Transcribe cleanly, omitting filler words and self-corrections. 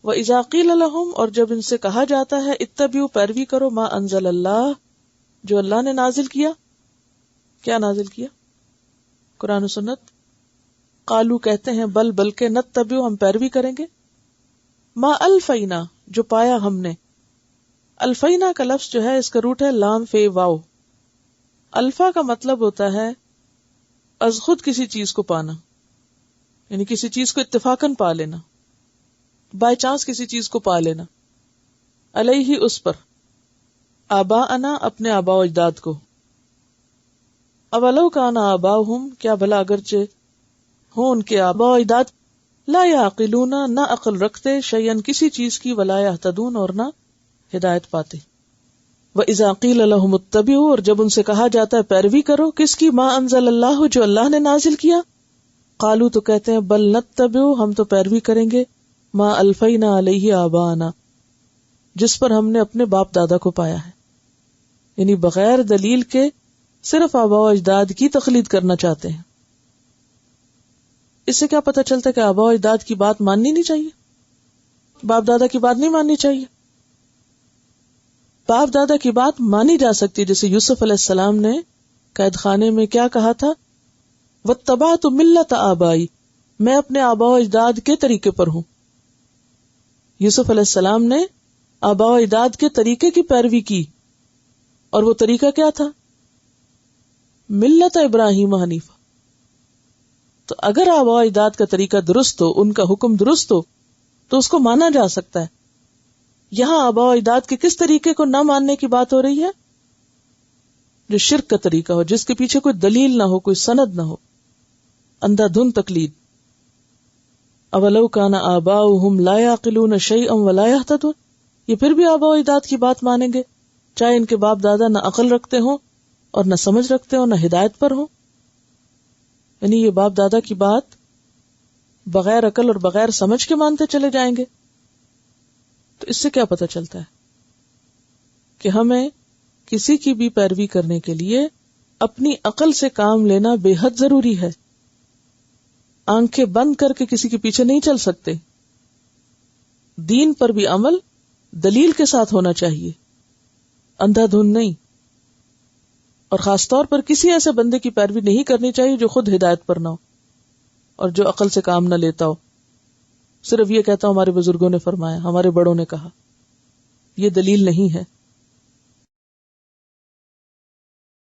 وَإِذَا قِيلَ لَهُمْ، اور جب ان سے کہا جاتا ہے اتبعوا، پیروی کرو، ما انزل اللہ، جو اللہ نے نازل کیا. کیا نازل کیا؟ قرآن و سنت. قالو، کہتے ہیں، بلکہ نتبعوا، ہم پیروی کریں گے، ما الفینا، جو پایا ہم نے. الفینا کا لفظ جو ہے اس کا روٹ ہے لام فے واو. الفا کا مطلب ہوتا ہے از خود کسی چیز کو پانا، یعنی کسی چیز کو اتفاقاً پا لینا، بائی چانس کسی چیز کو پا لینا. علیہ، اس پر، آباءنا، اپنے آباء و اجداد کو. اولو کان آباؤہم، کیا بھلا اگرچہ ہوں ان کے آباء و اجداد، لا یعقلون، نہ عقل رکھتے، شیئن، کسی چیز کی، ولا یہتدون، اور نہ ہدایت پاتے. وَإِذَا قِيلَ لَهُمُ اتَّبِعُوا، اور جب ان سے کہا جاتا ہے پیروی کرو، کس کی؟ ما انزل اللہ، جو اللہ نے نازل کیا. قالو، تو کہتے ہیں، بل نتبعوا، ہم تو پیروی کریں گے، ما الفینا علیہ آباءنا، جس پر ہم نے اپنے باپ دادا کو پایا ہے. یعنی بغیر دلیل کے صرف آباء و اجداد کی تقلید کرنا چاہتے ہیں. اس سے کیا پتہ چلتا ہے کہ آباء و اجداد کی بات ماننی نہیں چاہیے، باپ دادا کی بات نہیں ماننی چاہیے. باپ دادا کی بات مانی جا سکتی، جیسے یوسف علیہ السلام نے قید خانے میں کیا کہا تھا، واتبعت ملت آبائی، میں اپنے آباء و اجداد کے طریقے پر ہوں. یوسف علیہ السلام نے آباء و اجداد کے طریقے کی پیروی کی، اور وہ طریقہ کیا تھا؟ ملت ابراہیم حنیفہ. تو اگر آباء و اجداد کا طریقہ درست ہو، ان کا حکم درست ہو، تو اس کو مانا جا سکتا ہے. یہاں آباء و اجداد کے کس طریقے کو نہ ماننے کی بات ہو رہی ہے؟ جو شرک کا طریقہ ہو، جس کے پیچھے کوئی دلیل نہ ہو، کوئی سند نہ ہو، اندھا دھند تقلید. اولو کان آباؤہم لا یعقلون شیئا ولا یہتدون، یہ پھر بھی آباء و اجداد کی بات مانیں گے چاہے ان کے باپ دادا نہ عقل رکھتے ہوں اور نہ سمجھ رکھتے ہوں، نہ ہدایت پر ہوں. یعنی یہ باپ دادا کی بات بغیر عقل اور بغیر سمجھ کے مانتے چلے جائیں گے. تو اس سے کیا پتہ چلتا ہے کہ ہمیں کسی کی بھی پیروی کرنے کے لیے اپنی عقل سے کام لینا بے حد ضروری ہے. آنکھیں بند کر کے کسی کے پیچھے نہیں چل سکتے. دین پر بھی عمل دلیل کے ساتھ ہونا چاہیے، اندھا دھند نہیں. اور خاص طور پر کسی ایسے بندے کی پیروی نہیں کرنی چاہیے جو خود ہدایت پر نہ ہو اور جو عقل سے کام نہ لیتا ہو، صرف یہ کہتا ہوں ہمارے بزرگوں نے فرمایا، ہمارے بڑوں نے کہا. یہ دلیل نہیں ہے.